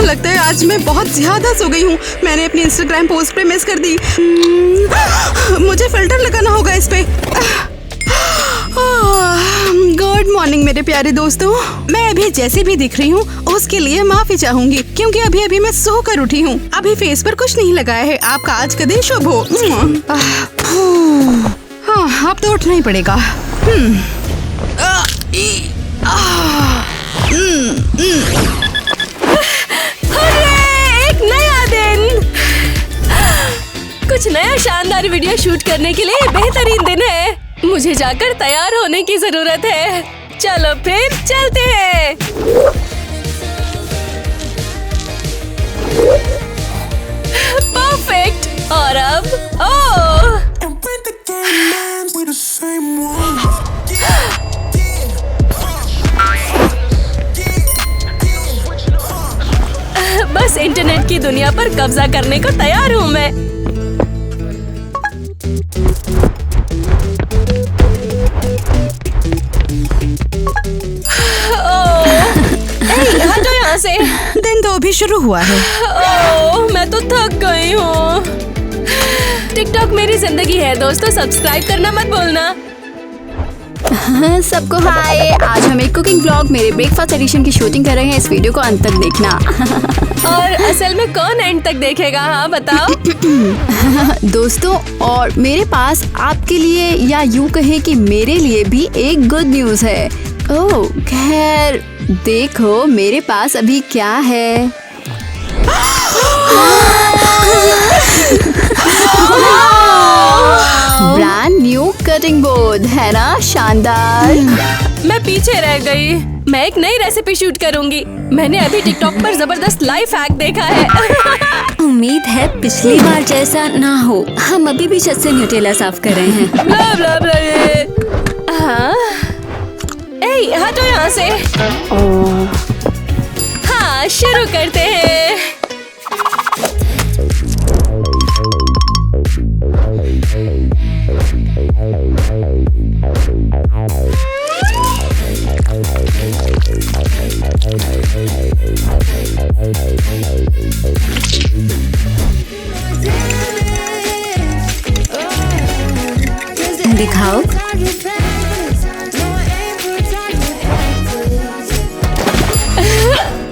लगता है आज मैं बहुत ज्यादा सो गई हूँ। मैंने अपनी इंस्टाग्राम पोस्ट पे मिस कर दी। मुझे फिल्टर लगाना होगा इस पे। गुड मॉर्निंग मेरे प्यारे दोस्तों। मैं अभी जैसे भी दिख रही हूँ उसके लिए माफी चाहूंगी, क्योंकि अभी मैं सो कर उठी हूँ। अभी फेस पर कुछ नहीं लगाया है। आपका आज का दिन शुभ हो। हाँ, अब तो उठना ही पड़ेगा। एक नया दिन, कुछ नया शानदार वीडियो शूट करने के लिए बेहतरीन दिन है। मुझे जाकर तैयार होने की जरूरत है। चलो फिर चलते हैं। परफेक्ट। और अब बस इंटरनेट की दुनिया पर कब्जा करने को तैयार हूँ मैं। हटो यहाँ से। दिन तो अभी शुरू हुआ है। मैं तो थक गई हूँ। टिकटॉक मेरी जिंदगी है दोस्तों, सब्सक्राइब करना मत भूलना। सबको हाय। आज हम एक कुकिंग ब्लॉग मेरे ब्रेकफास्ट एडिशन की शूटिंग कर रहे हैं। इस वीडियो को अंत तक देखना। और असल में कौन एंड तक देखेगा? हाँ बताओ। दोस्तों, और मेरे पास आपके लिए, या यूँ कहें कि मेरे लिए भी एक गुड न्यूज़ है। ओह खैर, देखो मेरे पास अभी क्या है। ब्रांड न्यू कटिंग बोर्ड है ना, शानदार। मैं पीछे रह गई। मैं एक नई रेसिपी शूट करूंगी। मैंने अभी टिकटॉक पर जबरदस्त लाइफ हैक देखा है। उम्मीद है पिछली बार जैसा ना हो। हम अभी भी छत से न्यूटेला साफ कर रहे हैं। ब्ला ब्ला ब्ला। हाँ, हटो यहाँ से। हाँ, शुरू करते हैं। दिखाओ।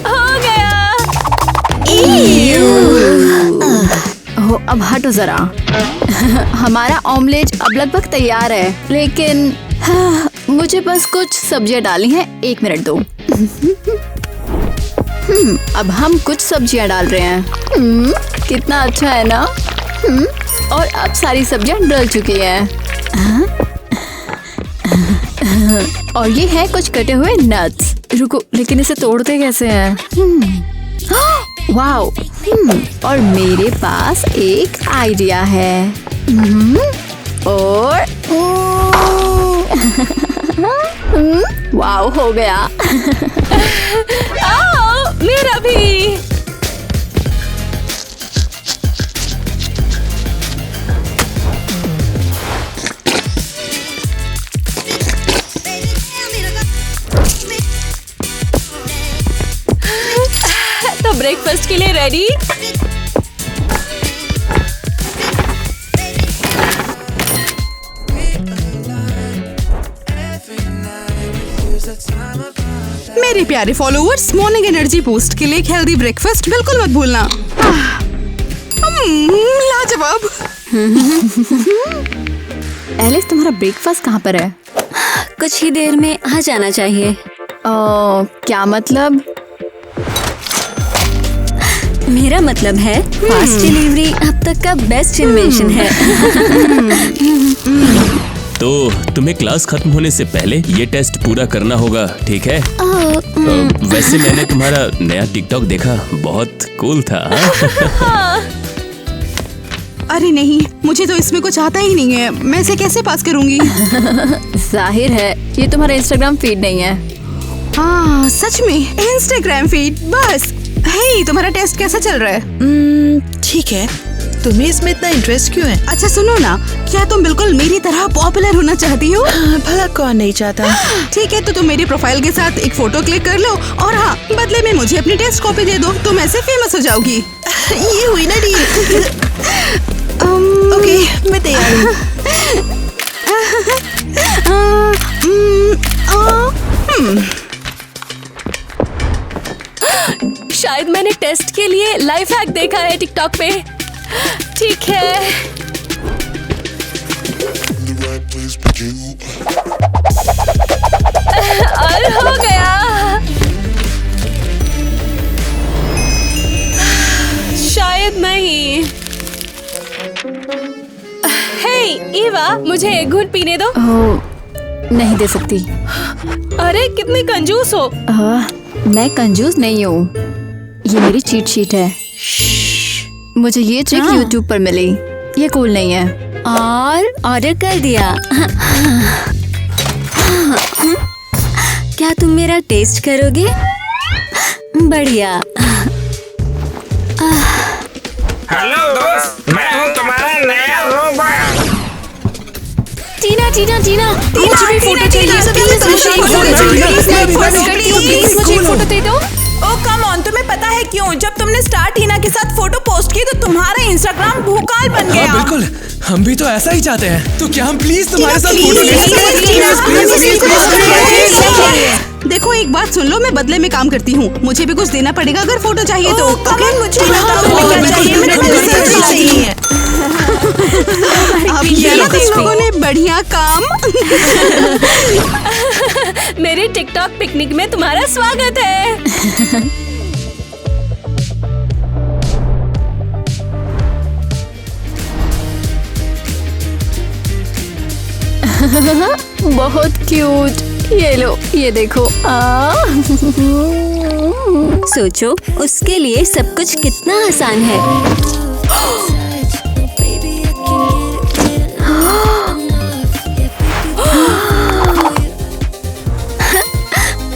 हो गया। हो, अब हटो जरा। हमारा ऑमलेट अब लगभग तैयार है, लेकिन मुझे बस कुछ सब्जियां डालनी है। 1 मिनट दो। अब हम कुछ सब्जियां डाल रहे हैं। कितना अच्छा है ना। और अब सारी सब्जियां डल चुकी हैं। और ये है कुछ कटे हुए नट्स। रुको, लेकिन इसे तोड़ते कैसे हैं? वाओ। और मेरे पास एक आइडिया है। और वाओ, हो गया। आओ, मेरा भी। तो ब्रेकफास्ट के लिए रेडी। मेरे प्यारे फॉलोअर्स, मॉर्निंग एनर्जी बूस्ट के लिए एक हेल्दी ब्रेकफास्ट बिल्कुल मत भूलना। लाजवाब। एलिस, तुम्हारा ब्रेकफास्ट कहाँ पर है? कुछ ही देर में आ जाना चाहिए। क्या मतलब? मेरा मतलब है फास्ट डिलीवरी अब तक का बेस्ट इन्वेंशन है। तो तुम्हें क्लास खत्म होने से पहले ये टेस्ट पूरा करना होगा, ठीक है? वैसे मैंने तुम्हारा नया टिकटॉक देखा, बहुत कूल था। अरे नहीं, मुझे तो इसमें कुछ आता ही नहीं है। मैं इसे कैसे पास करूंगी? जाहिर है ये तुम्हारा इंस्टाग्राम फीड नहीं है। हाँ सच में, इंस्टाग्राम फीड। बस। हे, तुम्हारा टेस्ट कैसा चल रहा है? ठीक है, तुम्हें इसमें इतना इंटरेस्ट क्यों है? अच्छा सुनो ना, क्या तुम बिल्कुल मेरी तरह पॉपुलर होना चाहती हो? भला कौन नहीं चाहता। ठीक है, तो तुम मेरी प्रोफाइल के साथ एक फोटो क्लिक कर लो और हाँ, बदले में मुझे अपनी टेस्ट कॉपी दे दो। तुम ऐसे फेमस हो जाओगी। ये हुई ना डील। ओके, मैं तैयार हूँ। शायद मैंने टेस्ट के लिए लाइफ हैक देखा है टिकटॉक पे। ठीक है, और हो गया। शायद नहीं। हे ईवा, मुझे एक घूंट पीने दो। नहीं दे सकती। अरे कितने कंजूस हो। मैं कंजूस नहीं हूँ, ये मेरी चीट शीट है। मुझे ये ट्रिक YouTube पर मिली। ये कूल नहीं है। और ऑर्डर कर दिया। क्या तुम मेरा टेस्ट करोगे? बढ़िया। हेलो दोस्त, मैं हूँ तुम्हारा नया रोबोट। टीना टीना टीना, मुझे भी फोटो चाहिए। प्लीज मुझे एक फोटो दे दो। ओ कम ऑन, तुम्हें पता है क्यों? जब तुमने स्टार टीना के साथ फोटो पोस्ट की तो तुम्हारा इंस्टाग्राम भूकाल बन गया। हाँ, बिल्कुल, हम भी तो ऐसा ही चाहते हैं। तो क्या हम प्लीज तुम्हारे साथ फोटो ले सकते हैं? देखो एक बात सुन लो, मैं बदले में काम करती हूँ। मुझे भी कुछ देना पड़ेगा अगर फोटो चाहिए तो। कमन, मुझे बताओ तुम्हें क्या चाहिए? मेरे को रिसर्च चाहिए। अब किया तुम लोगों ने बढ़िया काम। मेरे टिकटॉक पिकनिक में तुम्हारा स्वागत है। बहुत क्यूट। ये लो, ये देखो। सोचो, उसके लिए सब कुछ कितना आसान है।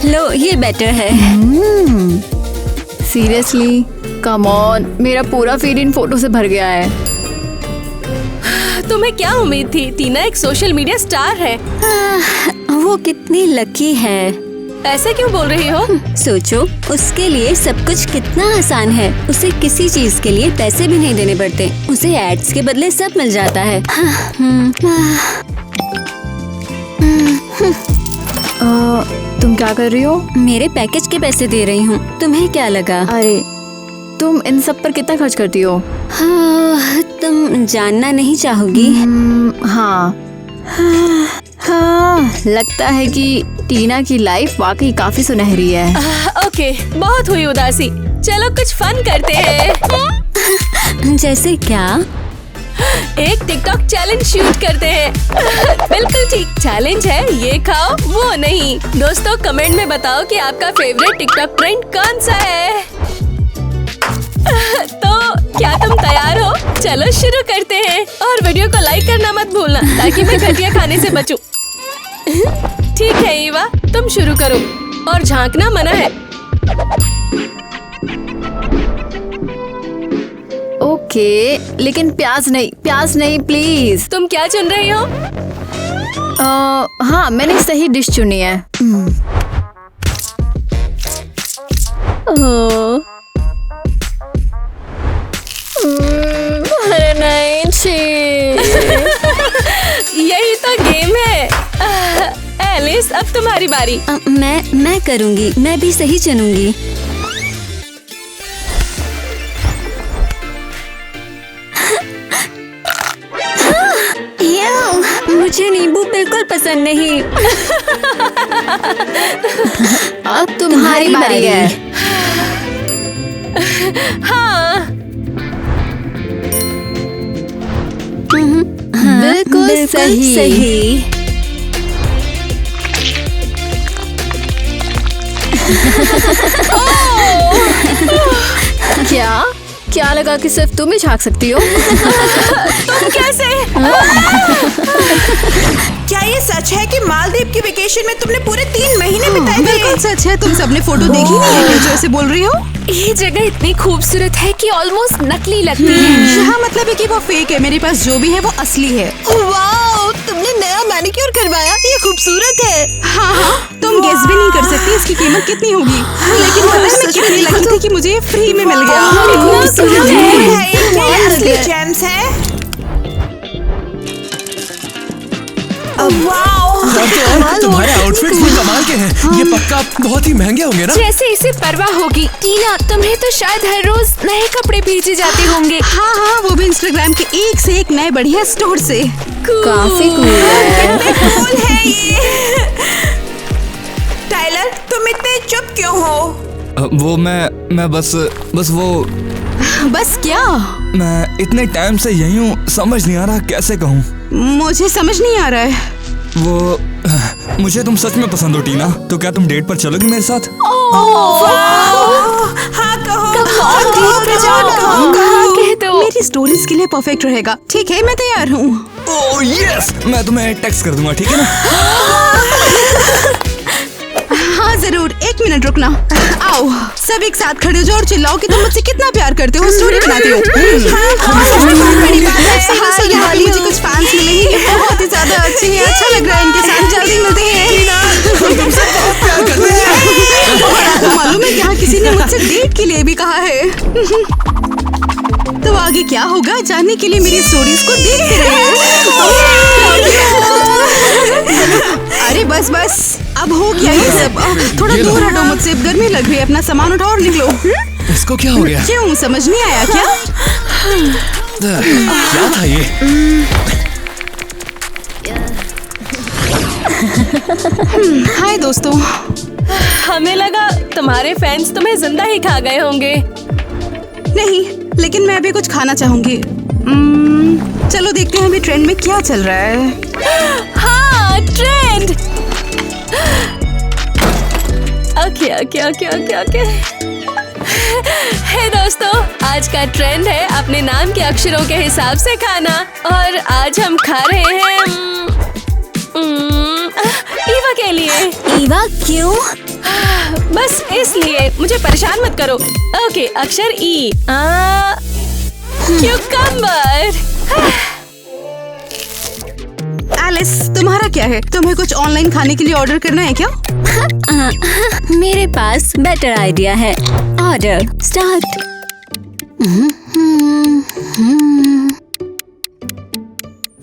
लो, ये बेटर है। सीरियसली, कम ऑन, मेरा पूरा फीड इन फोटो से भर गया है। तुम्हें क्या उम्मीद थी? टीना एक सोशल मीडिया स्टार है। वो कितनी लकी है। ऐसे क्यों बोल रही हो? सोचो, उसके लिए सब कुछ कितना आसान है। उसे किसी चीज के लिए पैसे भी नहीं देने पड़ते। उसे एड्स के बदले सब मिल जाता है। तुम क्या कर रही हो? मेरे पैकेज के पैसे दे रही हूँ। तुम्हें क्या लगा? अरे, तुम इन सब पर कितना खर्च करती हो? हाँ, तुम जानना नहीं चाहोगी? हाँ, लगता है कि टीना की लाइफ वाकई काफी सुनहरी है। ओके, बहुत हुई उदासी। चलो कुछ फन करते हैं। जैसे क्या? एक टिकटॉक चैलेंज शूट करते हैं। बिल्कुल ठीक, चैलेंज है ये खाओ वो नहीं। दोस्तों कमेंट में बताओ कि आपका फेवरेट टिकटॉक ट्रेंड कौन सा है। तो क्या तुम तैयार हो? चलो शुरू करते हैं। और वीडियो को लाइक करना मत भूलना ताकि मैं घटिया खाने से बचूं। ठीक है ईवा, तुम शुरू करो और झांकना मना है। ओके, लेकिन प्याज नहीं प्लीज। तुम क्या चुन रही हो? हाँ, मैंने सही डिश चुनी है। अरे नहीं, यही तो गेम है। एलिस, अब तुम्हारी बारी। मैं करूँगी। मैं भी सही चुनूंगी। मुझे नींबू बिल्कुल पसंद नहीं। अब तुम्हारी बारी है। हाँ, बिल्कुल सही। क्या लगा कि सिर्फ तुम ही झांक सकती हो? तुम कैसे? क्या ये सच है कि मालदीव की वेकेशन में तुमने पूरे 3 महीने बिताए थे? बिल्कुल सच है। तुम सबने फोटो देखी नहीं है जो ऐसे बोल रही हो? ये जगह इतनी खूबसूरत है कि ऑलमोस्ट नकली लगती है। यहाँ मतलब है कि वो फेक है, मेरे पास जो भी है वो असली है। वाओ, तुमने नया मैनिक्योर करवाया, ये खूबसूरत है। हाँ, तुम गेस भी नहीं कर सकती इसकी कीमत कितनी होगी। लेकिन पता है मैं कितनी लकी थी कि मुझे ये फ्री में मिल गया। ये असली जेम्स है। तुम्हारे आउटफिट्स भी कमाल के हैं। ये पक्का बहुत ही महंगे होंगे ना? जैसे इसे परवाह होगी। टीना, तुम्हें तो शायद हर रोज नए कपड़े भेजे जाते होंगे। हाँ, वो भी इंस्टाग्राम के एक से एक नए बढ़िया स्टोर से। काफी कूल है। कूल है ये। टाइलर, तुम इतने चुप क्यों हो? वो मैं बस वो बस क्या? मैं इतने टाइम से यही हूँ, समझ नहीं आ रहा कैसे कहूँ। मुझे समझ नहीं आ रहा है। वो मुझे तुम सच में पसंद हो टीना, तो क्या तुम डेट पर चलोगी मेरे साथ? हाँ कहो। कह दो। मेरी स्टोरीज के लिए परफेक्ट रहेगा। ठीक है, मैं तैयार हूँ। ओह यस, मैं तुम्हें टेक्स्ट कर दूंगा, ठीक है ना? हाँ जरूर, 1 मिनट रुकना। आओ, सब एक साथ खड़े हो जाओ और चिल्लाओ कि तुम मुझसे कितना प्यार करते हो। स्टोरी बनाती हो। बड़ी बात है। हाँ, यहाँ भी मुझे कुछ फैंस मिलेंगे, ये बहुत ही ज्यादा अच्छे हैं। अच्छा लग रहा है इनके साथ। जल्दी मिलते हैं। और आपको मालूम है यहाँ किसी ने मुझसे डेट के लिए भी कहा है। तो आगे क्या होगा जानने के लिए मेरी स्टोरीज को देखते रहिए। अरे बस, अब हो गया ये सब। थोड़ा दूर हटो मुझसे, गर्मी लग रही है। अपना सामान उठाओ और निकलो। इसको क्या हो गया? क्यों, समझ नहीं आया क्या? क्या था ये? हाय दोस्तों। हमें लगा तुम्हारे फैंस तुम्हें जिंदा ही खा गए होंगे। नहीं, लेकिन मैं भी कुछ खाना चाहूंगी। चलो देखते हैं अभी ट्रेंड में क्या चल रहा है। हाँ, ट्रेंड। ओके। हे दोस्तों, आज का ट्रेंड है अपने नाम के अक्षरों के हिसाब से खाना। और आज हम खा रहे हैं ईवा के लिए। ईवा क्यों? बस इसलिए, मुझे परेशान मत करो। ओके, अक्षर ई। क्यूकम्बर। एलिस, तुम्हारा क्या है? तुम्हें कुछ ऑनलाइन खाने के लिए ऑर्डर करना है क्या? मेरे पास बेटर आइडिया है। Order start.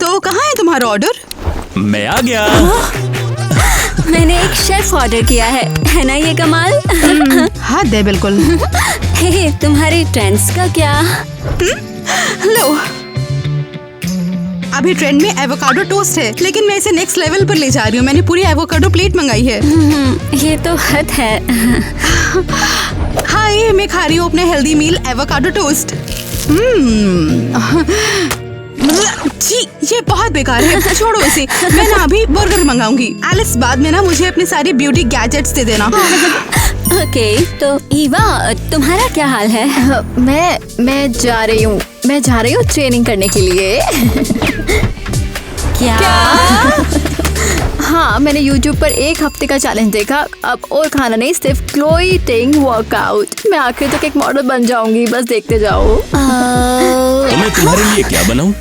तो कहाँ है तुम्हारा ऑर्डर? मैं आ गया। मैंने एक शेफ ऑर्डर किया है ना ये कमाल? हाँ दे बिल्कुल। हे, तुम्हारे ट्रेंड्स का क्या? लो, अभी ट्रेंड में एवोकाडो टोस्ट है, लेकिन मैं इसे नेक्स्ट लेवल पर ले जा रही हूँ। मैंने पूरी एवोकाडो प्लेट मंगाई है। ये तो हद है। हाय, मैं खा रही हूँ अपने हेल्दी मील एवोकाडो टोस्ट। जी, ये बहुत बेकार है। छोड़ो इसे। मैं ना अभी बर्गर मंगाऊंगी। एलिस, बाद में ना मुझे अपने सारे ब्यूटी गैजेट्स दे देना। ओके, तो ईवा, तुम्हारा क्या हाल है? मैं जा रही हूँ ट्रेनिंग करने के लिए। क्या? हाँ, मैंने YouTube पर 1 हफ्ते का चैलेंज देखा। अब और खाना नहीं, सिर्फ क्लोइटिंग वर्कआउट। मैं आखिर तक एक मॉडल बन जाऊंगी, बस देखते जाओ। तो मैं तुम्हारे लिए क्या बनाऊं?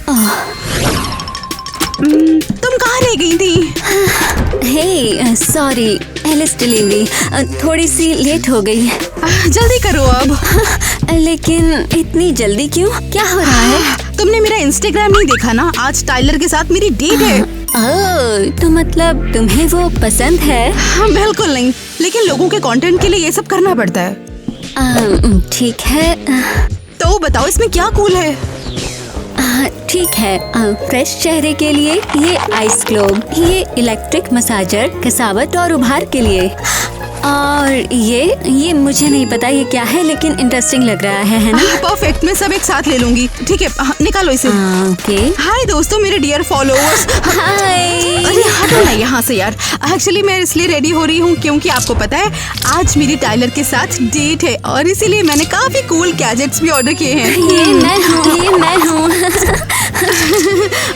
तुम कहाँ रह गई थी? हे, सॉरी, एलिस डिलीवरी थोड़ी सी लेट हो गई। जल्दी करो अब। लेकिन इतनी जल्दी क्यों? क्या हो रहा है? तुमने मेरा इंस्टाग्राम नहीं देखा ना? आज टाइलर के साथ मेरी डेट है। तो मतलब तुम्हें वो पसंद है? हाँ, बिल्कुल नहीं, लेकिन लोगों के कंटेंट के लिए ये सब करना पड़ता है। ठीक है। तो बताओ इसमें क्या कूल है? ठीक है, फ्रेश चेहरे के लिए ये आइस ग्लोब, ये इलेक्ट्रिक मसाजर कसावट और उभार के लिए, और ये मुझे नहीं पता ये क्या है, लेकिन इंटरेस्टिंग लग रहा है ना? परफेक्ट, मैं सब एक साथ ले लूंगी। ठीक है, निकालो इसे। ओके। हाय दोस्तों, मेरे डियर फॉलोअर्स। हाय। अरे हटो ना यहाँ से यार। एक्चुअली मैं इसलिए रेडी हो रही हूँ क्योंकि आपको पता है आज मेरी टाइलर के साथ डेट है, और इसीलिए मैंने काफी कूल गैजेट्स भी ऑर्डर किए हैं। ये मैं हूँ।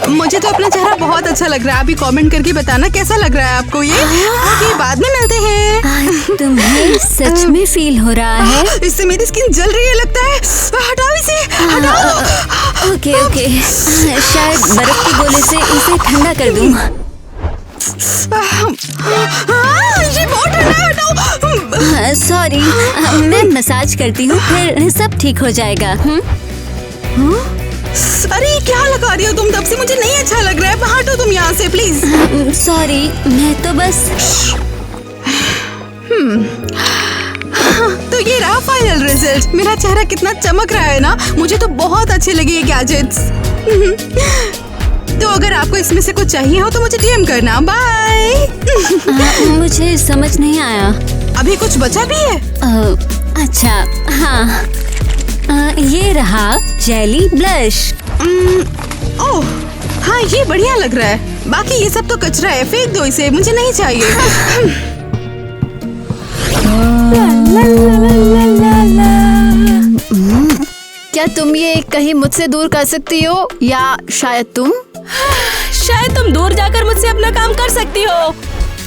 मुझे तो अपना चेहरा बहुत अच्छा लग रहा है। अभी कमेंट करके बताना कैसा लग रहा है आपको ये। ओके, बाद में मिलते हैं। तुम्हें सच में फील हो रहा है। इससे मेरी स्किन जल रही है लगता है। हटाओ इसे, हटाओ। ओके ओके, शायद बर्फ के गोले से इसे ठंडा कर दूं। ये बहुत ठंडा है, हटाओ। सॉरी, मैं मसाज करती हूँ, फिर सब ठीक हो जाएगा। अरे क्या लगा रही हो तुम? तब से मुझे नहीं अच्छा लग रहा है। हटो तुम यहाँ से प्लीज। सॉरी, मैं तो बस। तो ये रहा फाइनल रिजल्ट। मेरा चेहरा कितना चमक रहा है ना। मुझे तो बहुत अच्छे लगे ये गैजेट्स। तो अगर आपको इसमें से कुछ चाहिए हो तो मुझे डीएम करना। बाय। मुझे समझ नहीं आया। अभी कुछ बचा भी है? अच्छा, हाँ, ये रहा जेली ब्लश। ओह हाँ, ये बढ़िया लग रहा है। बाकी ये सब तो कचरा है, फेंक दो इसे, मुझे नहीं चाहिए। क्या तुम ये कहीं मुझसे दूर कर सकती हो, या शायद तुम दूर जाकर मुझसे अपना काम कर सकती हो।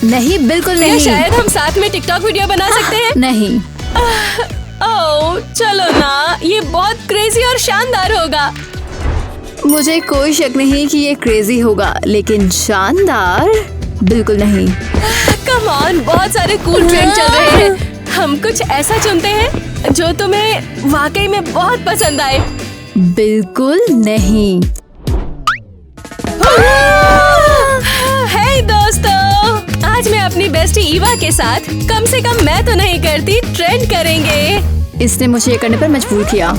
नहीं, बिल्कुल या नहीं। शायद हम साथ में टिकटॉक वीडियो बना सकते हैं। नहीं। ओह चलो ना, ये बहुत क्रेजी और शानदार होगा। मुझे कोई शक नहीं कि ये क्रेजी होगा, लेकिन शानदार बिल्कुल नहीं। कम ऑन, बहुत सारे कूल ट्रेंड चल रहे हैं। हम कुछ ऐसा चुनते हैं जो तुम्हें वाकई में बहुत पसंद आए। बिल्कुल नहीं। हे दोस्तों, आज मैं अपनी बेस्टी ईवा के साथ कम से कम मैं तो नहीं करती ट्रेंड करेंगे। इसने मुझे ये करने पर मजबूर किया।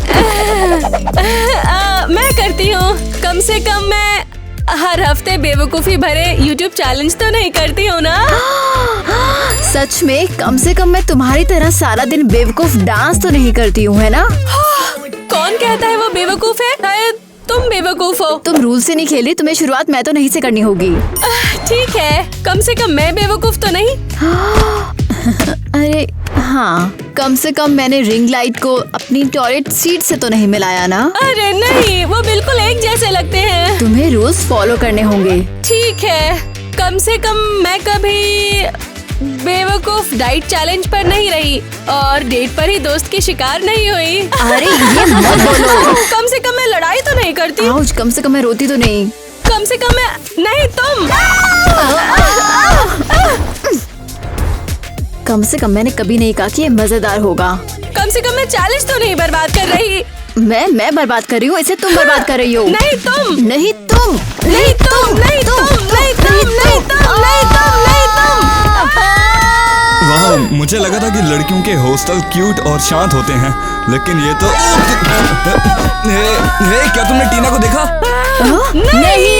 मैं करती हूँ। कम से कम मैं हर हफ्ते बेवकूफी भरे YouTube चैलेंज तो नहीं करती हूँ ना। सच में? कम से कम मैं तुम्हारी तरह सारा दिन बेवकूफ डांस तो नहीं करती हूँ, है ना? कौन कहता है वो बेवकूफ है? शायद तुम बेवकूफ हो। तुम रूल से नहीं खेली, तुम्हें शुरुआत मैं तो नहीं से करनी होगी। ठीक है, कम से कम मैं बेवकूफ तो नहीं। अरे हाँ, कम से कम मैंने रिंग लाइट को अपनी टॉयलेट सीट से तो नहीं मिलाया ना। अरे नहीं, वो बिल्कुल एक जैसे लगते हैं। तुम्हें रूल्स फॉलो करने होंगे। ठीक है, कम से कम मैं कभी बेवकूफ डाइट चैलेंज पर नहीं रही और डेट पर ही दोस्त की शिकार नहीं हुई। अरे ये मत बोलो। कम से कम मैं लड़ाई तो नहीं करती। आउच, कम से कम मैं रोती तो नहीं। कम से कम मैं नहीं, तुम। कम से कम मैंने कभी नहीं कहा कि ये मजेदार होगा। कम से कम मैं चैलेंज तो नहीं बर्बाद कर रही। मैं बर्बाद कर रही हूँ, इसे तुम बर्बाद कर रही हो। नहीं तुम। नहीं तुम। नहीं तुम। नहीं तुम। नहीं तुम। नहीं तुम। नहीं तुम। नहीं तुम। वाह, मुझे लगा था कि लड़कियों के हॉस्टल क्यूट और शांत होते हैं, लेकिन ये तो हे, क्या तुमने टीना को देखा? नहीं।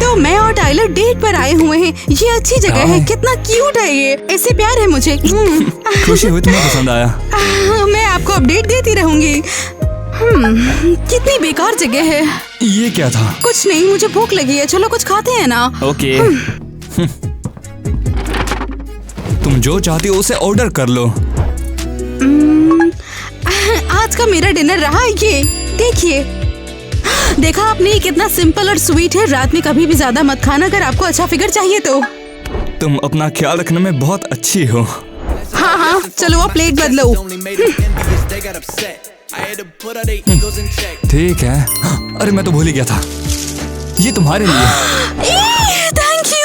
तो मैं और टाइलर डेट पर आए हुए हैं। ये अच्छी जगह है, कितना क्यूट है ये। इससे प्यार है मुझे। खुशी हुई तुम्हें पसंद आया। मैं आपको अपडेट देती रहूंगी। कितनी बेकार जगह है। ये क्या था? कुछ नहीं, मुझे भूख लगी है, चलो कुछ खाते हैं ना। ओके। तुम जो चाहती हो उसे ऑर्डर कर लो। आज का मेरा डिनर रहा ये, देखिए। देखा आपने, ये कितना सिंपल और स्वीट है। रात में कभी भी ज्यादा मत खाना अगर आपको अच्छा फिगर चाहिए तो। तुम अपना ख्याल रखने में बहुत अच्छी हो। हाँ, चलो आप प्लेट बदलो। ठीक है। अरे मैं तो भूल ही गया था, ये तुम्हारे लिए। Thank you.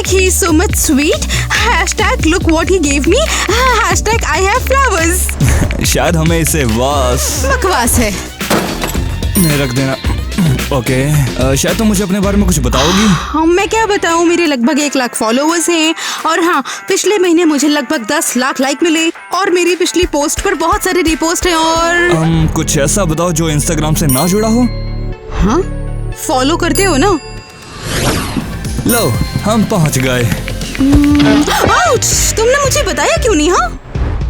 #he is so much sweet. #look what he gave me. #I have flowers. शायद हमें इसे बकवास है। नहीं रख देना। ओके, शायद तुम मुझे अपने बारे में कुछ बताओगी। हाँ, मैं क्या बताऊँ, मेरे लगभग 1 लाख फॉलोअर्स हैं। और हाँ, पिछले महीने मुझे लगभग 10 लाख लाइक मिले और मेरी पिछली पोस्ट पर बहुत सारे रिपोस्ट हैं। और कुछ ऐसा बताओ जो इंस्टाग्राम से ना जुड़ा हो। हाँ, फॉलो करते हो ना? लो, हम पहुंच गए। आउच, तुमने मुझे बताया क्यों नहीं? हाँ,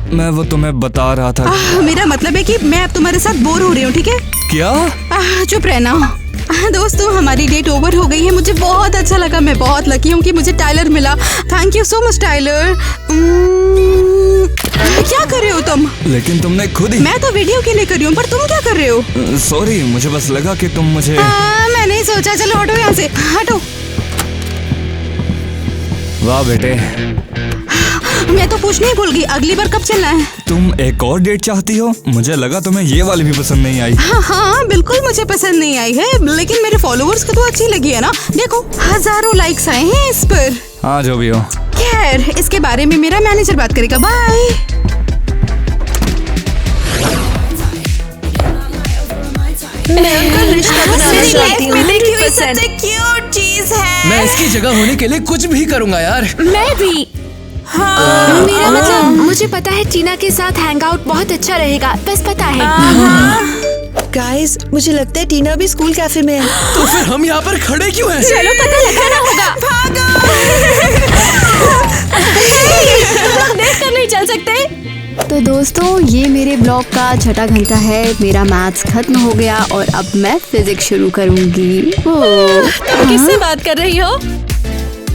मैं वो तुम्हें बता रहा था। मेरा मतलब है कि मैं अब तुम्हारे साथ बोर हो रही हूँ, ठीक है? क्या? चुप रहना। दोस्तों, हमारी डेट ओवर हो गई है। मुझे बहुत अच्छा लगा। मैं बहुत लकी हूँ कि मुझे टाइलर मिला। Thank you so much Tyler. क्या कर रहे हो तुम? लेकिन तुमने खुद ही। मैं तो वीडियो के लिए कर रही हूँ, पर तुम क्या कर रहे हो? सॉरी, मुझे बस लगा कि तुम मुझे। मैंने सोचा, चलो हटो यहाँ से, हटो। वाह बेटे, मैं तो पूछने ही भूल गई, अगली बार कब चलना है? तुम एक और डेट चाहती हो? मुझे लगा तुम्हें ये वाली भी पसंद नहीं आई। हाँ बिल्कुल मुझे पसंद नहीं आई है, लेकिन मेरे फॉलोअर्स को तो अच्छी लगी है ना। देखो हजारों लाइक्स आए हैं इस पर। हाँ जो भी हो। खैर इसके बारे में मेरा मैनेजर बात करेगा। बाय। मैं उनका रिश्ता बनाना चाहती हूँ। देखी हुई सबसे क्यूट चीज है। मैं इसकी जगह होने के लिए कुछ भी करूँगा यार। मैं भी। मेरा मतलब मुझे पता है टीना के साथ हैंग आउट बहुत अच्छा रहेगा, बस पता है। गाइस, मुझे लगता है टीना भी स्कूल कैफे में है। तो फिर हम यहाँ पर खड़े क्यों हैं? चलो पता लगाना होगा। भागो। तुम लोग देख कर नहीं चल सकते? तो दोस्तों ये मेरे ब्लॉग का छठा घंटा है। मेरा मैथ्स खत्म हो गया और अब मैं फिजिक्स शुरू करूंगी। तुम किससे बात कर रही हो?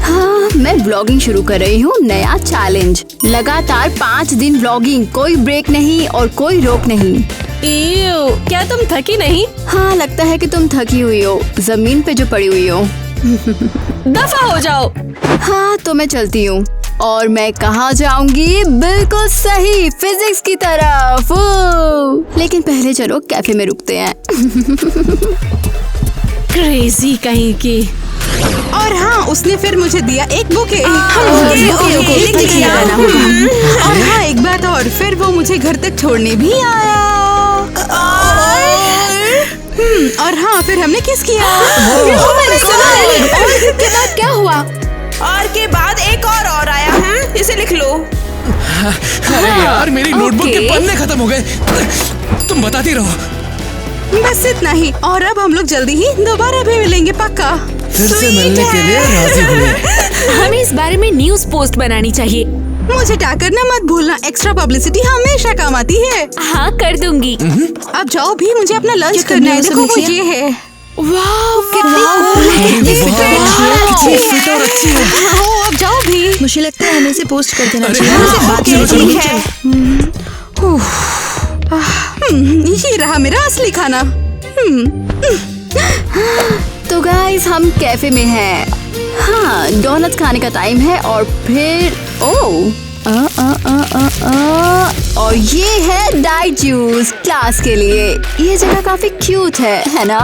हाँ मैं ब्लॉगिंग शुरू कर रही हूँ, नया चैलेंज। लगातार 5 दिन ब्लॉगिंग, कोई ब्रेक नहीं और कोई रोक नहीं। क्या तुम थकी नहीं? हाँ लगता है कि तुम थकी हुई हो, जमीन पे जो पड़ी हुई हो। दफा हो जाओ। हाँ तो मैं चलती हूँ। और मैं कहाँ जाऊंगी? बिल्कुल सही, फिजिक्स की तरफ। लेकिन पहले चलो कैफे में रुकते हैं। क्रेजी कहीं की। और हाँ उसने फिर मुझे दिया एक बुके। करना होगा। और हाँ एक बात और, फिर वो मुझे घर तक छोड़ने भी आया। और हाँ फिर हमने किस किया। के बाद क्या हुआ? और के बाद एक और आया। इसे लिख लो। अरे यार मेरी नोटबुक के पन्ने खत्म हो गए। तुम बताती रहो। बस इतना ही, और अब हम लोग जल्दी ही दोबारा भी मिलेंगे पक्का। फिर से मिलने के लिए राजी हुए। हमें इस बारे में न्यूज़ पोस्ट बनानी चाहिए। मुझे टैग करना मत भूलना, एक्स्ट्रा पब्लिसिटी हमेशा काम आती है। हाँ कर दूंगी। अब जाओ भी, मुझे अपना लंच करना है। देखो वो ये है। वाह कितनी फिट और अच्छी है। अब जाओ भी। मुझे लगता है हमें इसे पोस्ट कर देना अरे चाहिए। हाँ, मुझे बात चलो, करनी चलो, है। ये रहा मेरा असली खाना। तो गाइस हम कैफे में हैं। हाँ डोनट्स खाने का टाइम है और फिर और ये है डाइट जूस क्लास के लिए। ये जगह काफी क्यूट है ना?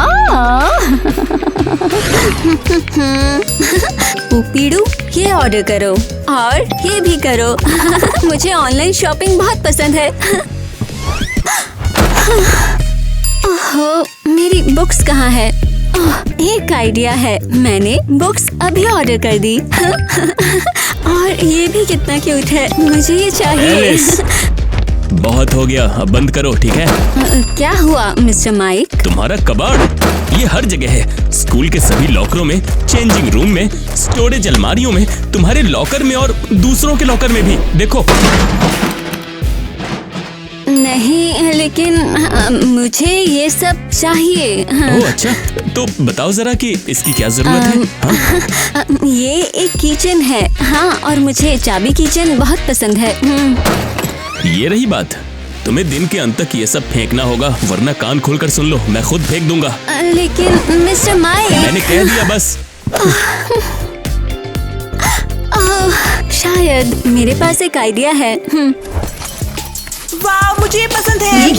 पीड़ू ये ऑर्डर करो और ये भी करो। मुझे ऑनलाइन शॉपिंग बहुत पसंद है। ओहो मेरी बुक्स कहाँ है? एक आइडिया है, मैंने बुक्स अभी ऑर्डर कर दी। और ये भी कितना क्यूट है, मुझे ये चाहिए। एलिस, बहुत हो गया, अब बंद करो ठीक है? क्या हुआ मिस्टर माइक? तुम्हारा कबाड़ ये हर जगह है। स्कूल के सभी लॉकरों में, चेंजिंग रूम में, स्टोरेज अलमारियों में, तुम्हारे लॉकर में और दूसरों के लॉकर में भी। देखो। नहीं लेकिन मुझे ये सब चाहिए। ओह अच्छा, तो बताओ जरा कि इसकी क्या जरूरत है? ये एक किचन है। हाँ और मुझे चाबी किचन बहुत पसंद है। ये रही बात, तुम्हें दिन के अंत तक ये सब फेंकना होगा, वरना कान खोलकर सुन लो, मैं खुद फेंक दूंगा। लेकिन मिस्टर माइक। मैंने कह दिया बस। शायद मेरे पास एक आइडिया है। वाह मुझे ये पसंद है।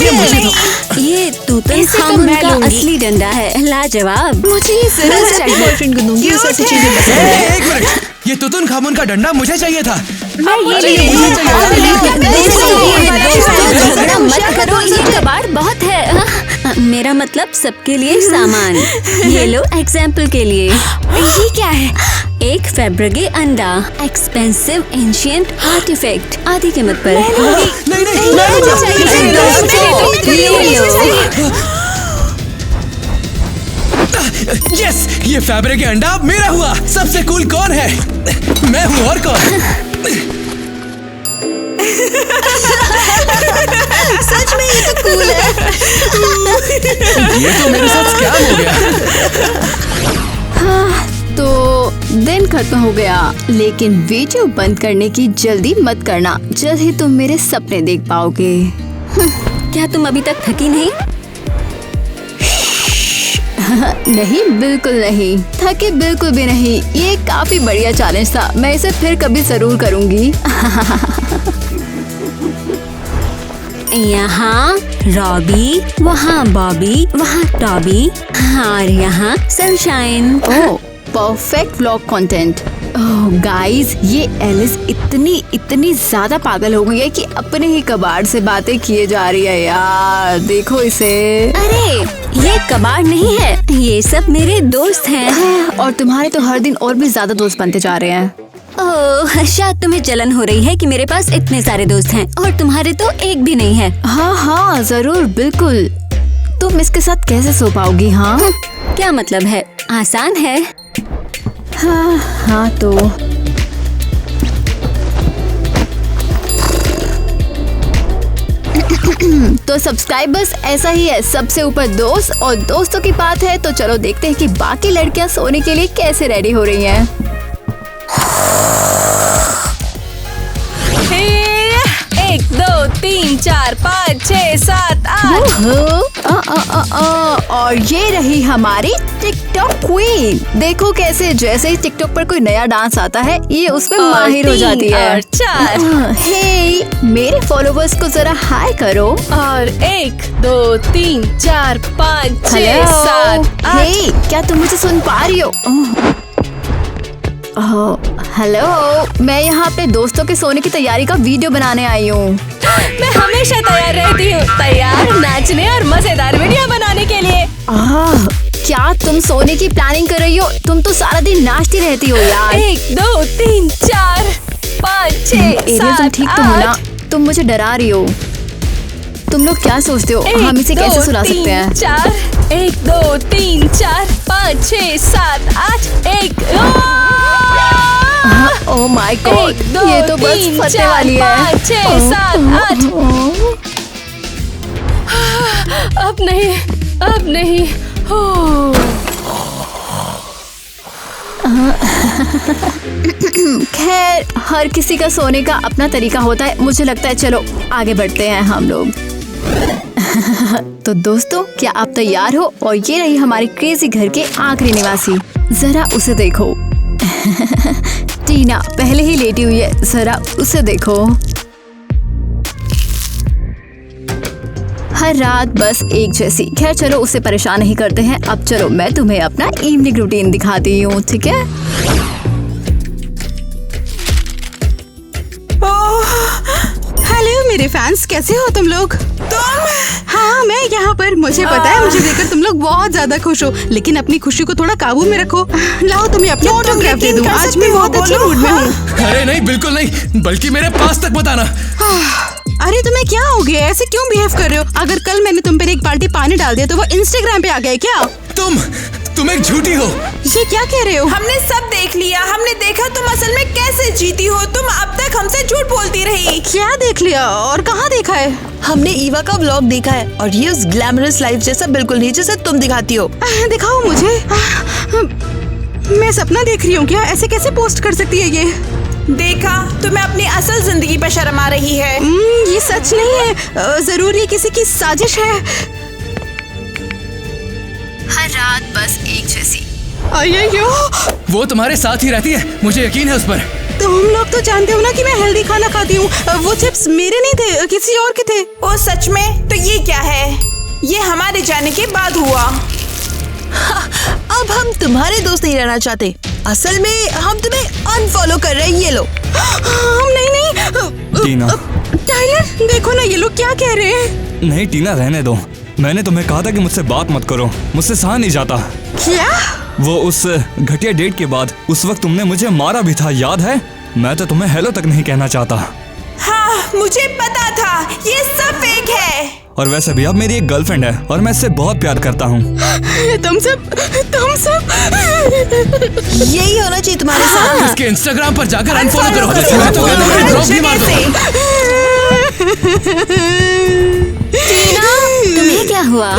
ये तूतनखामुन का असली डंडा है, लाजवाब। मुझे ये जरूर चाहिए। बॉयफ्रेंड को दूंगी, उसे ऐसी चीजें पसंद है। एक मिनट, ये तुतनखामुन का डंडा मुझे चाहिए था। झगड़ा मत करो, ये कबाड़ बहुत है। मेरा मतलब सबके लिए सामान। ये लो एग्जाम्पल के लिए। ये क्या है? एक फैब्रिके अंडा, एक्सपेंसिव एंशिएंट आर्टिफैक्ट आदि कीमत पर। यस, ये फैब्रिक अंडा अब मेरा हुआ। सबसे कूल कौन है? मैं हूँ, और कौन? सच में ये तो कूल है। ये तो मेरे साथ स्कैम हो गया। हाँ तो दिन खत्म हो गया, लेकिन वीडियो बंद करने की जल्दी मत करना, जल्द ही तुम मेरे सपने देख पाओगे। क्या तुम अभी तक थकी नहीं? नहीं, बिल्कुल नहीं, थके बिल्कुल भी नहीं। ये काफी बढ़िया चैलेंज था, मैं इसे फिर कभी जरूर करूँगी। यहाँ रॉबी, वहाँ बॉबी, वहाँ टॉबी, और यहाँ sunshine. Oh, perfect vlog content. Oh guys, ये एलिस इतनी ज्यादा पागल हो गई है कि अपने ही कबाड़ से बातें किए जा रही है यार। देखो इसे। अरे ये कबाड़ नहीं है, ये सब मेरे दोस्त हैं। और तुम्हारे तो हर दिन और भी ज्यादा दोस्त बनते जा रहे हैं। ओह, शायद तुम्हें जलन हो रही है कि मेरे पास इतने सारे दोस्त हैं और तुम्हारे तो एक भी नहीं है। हाँ, जरूर, बिल्कुल। तुम इसके साथ कैसे सो पाओगी? हाँ, क्या मतलब है? आसान है। हाँ तो सब्सक्राइबर्स ऐसा ही है, सबसे ऊपर दोस्त, और दोस्तों की बात है तो चलो देखते हैं कि बाकी लड़कियां सोने के लिए कैसे रेडी हो रही हैं। 1 2 3 4 5 6 7 8। और ये रही हमारी टिकटॉक क्वीन। देखो कैसे जैसे ही टिकटॉक पर कोई नया डांस आता है ये उसमें माहिर हो जाती है। और 4। हे, मेरे फॉलोवर्स को जरा हाय करो। और 1 2 3 4 5 6 7 8। हे, क्या तुम मुझे सुन पा रही हो? हेलो, मैं यहाँ अपने दोस्तों के सोने की तैयारी का वीडियो बनाने आई हूँ। मैं हमेशा तैयार रहती हूँ, तैयार नाचने और मजेदार वीडियो बनाने के लिए। क्या तुम सोने की प्लानिंग कर रही हो? तुम तो सारा दिन नाचती रहती हो यार। 1 2 3 4 5 6 7 तुम ठीक तो हो ना? तुम मुझे डरा रही हो। तुम लोग क्या सोचते हो हम इसे कैसे सुला सकते हैं? 1 2 3 4 5 6 7 8 1। ओह माय गॉड, ये तो बस फटने वाली है। 5 6 7 8। अब नहीं। खैर, हर किसी का सोने का अपना तरीका होता है। मुझे लगता है चलो आगे बढ़ते हैं हम लोग। तो दोस्तों, क्या आप तैयार हो? और ये रही हमारे क्रेजी घर के आखिरी निवासी। जरा उसे देखो। टीना पहले ही लेटी हुई है, जरा उसे देखो। हर रात बस एक जैसी। खैर चलो उसे परेशान नहीं करते हैं। अब चलो मैं तुम्हें अपना इवनिंग रूटीन दिखाती हूँ, ठीक है? हेलो मेरे फैंस, कैसे हो तुम लोग? हाँ, मैं यहाँ पर। मुझे पता है मुझे देखकर तुम लोग बहुत ज्यादा खुश हो, लेकिन अपनी खुशी को थोड़ा काबू में रखो। लाओ तुम्हें अपना ऑटोग्राफ दे दूँ। आज मैं बहुत अच्छे मूड में हूँ। अरे नहीं, बिल्कुल नहीं, बल्कि मेरे पास तक बताना। अरे तुम्हें क्या हो गया? ऐसे क्यों बिहेव कर रहे हो? अगर कल मैंने तुम पर एक बाल्टी पानी डाल दिया तो वो इंस्टाग्राम पे आ गए क्या? तुम एक झूठी हो। ये क्या कह रहे हो? हमने सब देख लिया, हमने देखा तुम असल में कैसे जीती हो। तुम अब तक हमसे झूठ बोलती रही। क्या देख लिया और कहाँ देखा है? हमने ईवा का व्लॉग देखा है और ये उस ग्लैमरस लाइफ जैसा बिल्कुल नहीं जैसा तुम दिखाती हो। दिखाओ मुझे। मैं सपना देख रही हूँ क्या? ऐसे कैसे पोस्ट कर सकती है ये? देखा, तुम्हें अपनी असल जिंदगी पे शर्म आ रही है। ये सच नहीं है, जरूर ये किसी की साजिश है। हर रात बस एक जैसी। अय्यो, वो तुम्हारे साथ ही रहती है, मुझे यकीन है उस पर। तुम लोग तो जानते हो ना कि मैं हेल्दी खाना खाती हूँ। वो चिप्स मेरे नहीं थे, किसी और के थे। ओ सच में? तो ये क्या है? ये हमारे जाने के बाद हुआ। अब हम तुम्हारे दोस्त नहीं रहना चाहते। असल में हम तुम्हें अनफॉलो कर रहे हैं। ये लो। हम नहीं। टीना, टाइलर देखो ना, ये लोग क्या कह रहे हैं। नहीं टीना, रहने दो। मैंने तुम्हें कहा था कि मुझसे बात मत करो, मुझसे सहा नहीं जाता। क्या? वो उस घटिया डेट के बाद उस वक्त तुमने मुझे मारा भी था, याद है? मैं तो तुम्हें हेलो तक नहीं कहना चाहता। हाँ, मुझे पता था, ये सब फेक है। और वैसे भी अब मेरी एक गर्लफ्रेंड है और मैं इससे बहुत प्यार करता हूँ। तुम सब यही होना चाहिए तुम्हारे साथ। इसके इंस्टाग्राम पर जाकर अनफॉलो करो। ड्रॉप भी मार दो। टीना, तुम्हें क्या हुआ?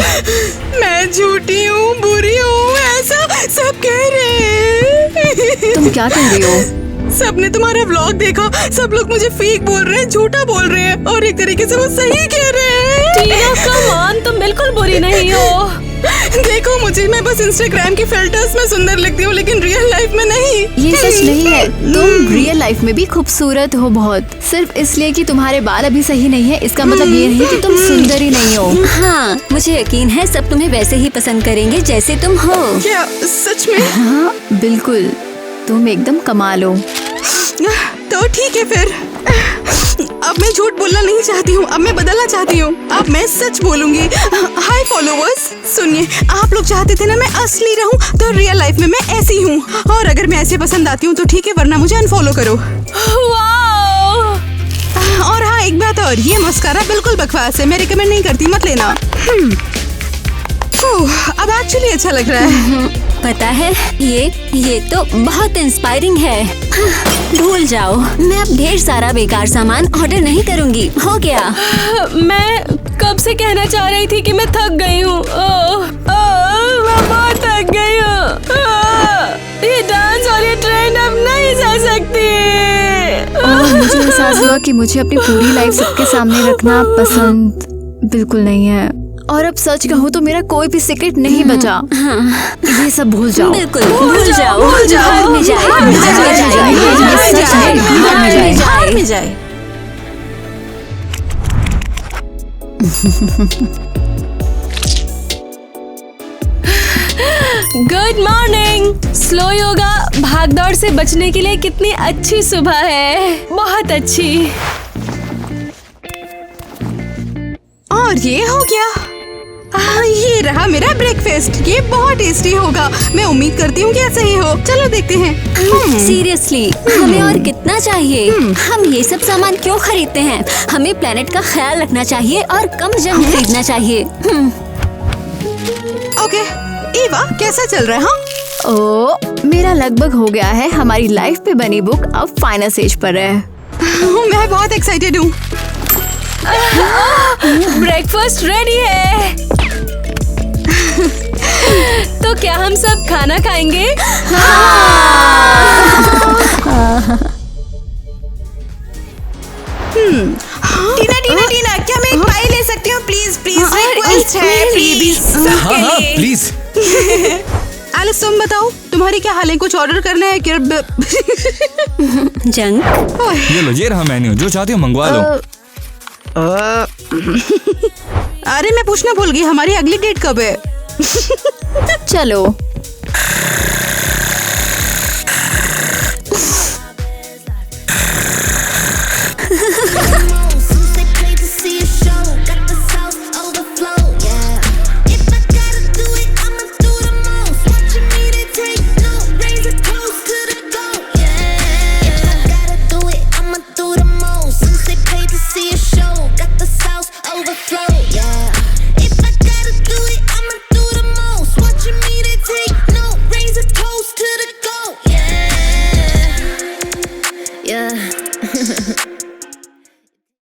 मैं झूठी हूँ, बुरी हूँ, ऐसा सब कह रहे हैं। तुम क्या कह रही हो? सबने तुम्हारा व्लॉग देखा, सब लोग मुझे फेक बोल रहे हैं, झूठा बोल रहे हैं, और एक तरीके से वो सही कह रहे हैं। टीना कम ऑन, तुम बिल्कुल बुरी नहीं हो। देखो मुझे, मैं बस इंस्टाग्राम की फिल्टर्स में सुंदर लगती हूँ लेकिन रियल लाइफ में नहीं। ये सच नहीं है, तुम रियल लाइफ में भी खूबसूरत हो बहुत। सिर्फ इसलिए कि तुम्हारे बाल अभी सही नहीं है इसका मतलब ये नहीं कि तुम सुंदर ही नहीं हो। हाँ, मुझे यकीन है सब तुम्हें वैसे ही पसंद करेंगे जैसे तुम हो। क्या सच में? हाँ बिल्कुल, तुम एकदम कमाल हो। तो ठीक है फिर, अब मैं झूठ बोलना नहीं चाहती हूँ, अब मैं बदलना चाहती हूँ। अब मैं सच बोलूंगी। हाय फॉलोवर्स, सुनिए, आप लोग चाहते थे ना मैं असली रहूँ, तो रियल लाइफ में मैं ऐसी हूँ। और अगर मैं ऐसे पसंद आती हूँ तो ठीक है, वरना मुझे अनफॉलो करो। और हाँ, एक बात और, ये मस्कारा बिल्कुल बकवास है, मैं रिकमेंड नहीं करती, मत लेना। अब एक्चुअली अच्छा लग रहा है। पता है, ये तो बहुत इंस्पायरिंग है। भूल जाओ, मैं अब ढेर सारा बेकार सामान ऑर्डर नहीं करूंगी। हो गया। मैं कब से कहना चाह रही थी कि मैं थक गई हूँ। मैं बहुत थक गई हूँ। ये डांस और ये ट्रेंड अब नहीं जा सकती। और मुझे एहसास हुआ कि मुझे अपनी पूरी लाइफ सबके सामने रखना पसंद बिल्कुल नहीं है। और अब सच कहूँ तो मेरा कोई भी सीक्रेट नहीं बचा। ये सब भूल जाओ। बिल्कुल भूल जाओ। हार में जाए, हार में जाए। Good morning. स्लो योगा भागदौड़ से बचने के लिए कितनी अच्छी सुबह है, बहुत अच्छी। और ये हो गया। ये रहा मेरा ब्रेकफास्ट, ये बहुत टेस्टी होगा। मैं उम्मीद करती हूँ कि ऐसा ही हो। चलो देखते हैं। सीरियसली, हमें और कितना चाहिए? हम ये सब सामान क्यों खरीदते हैं? हमें प्लेनेट का ख्याल रखना चाहिए और कम जंक खरीदना चाहिए। ओके, ईवा कैसा चल रहा है? ओ, मेरा लगभग हो गया है। हमारी लाइफ पे बनी बुक अब फाइनल स्टेज पर है। मैं बहुत एक्साइटेड हूँ। ब्रेकफास्ट रेडी है। तो क्या हम सब खाना खाएंगे? टीना, क्या मैं एक पाई ले सकती हूँ? प्लीज रिक्वेस्ट है, प्लीज सबके लिए। प्लीज। एलिस तुम बताओ, तुम्हारी क्या हाल है? कुछ ऑर्डर करना है क्या? जंक। ये रहा मेन्यू, जो चाहती हो मंगवा लो। अरे मैं पूछना भूल गई, हमारी अगली डेट कब है? चलो। Yeah.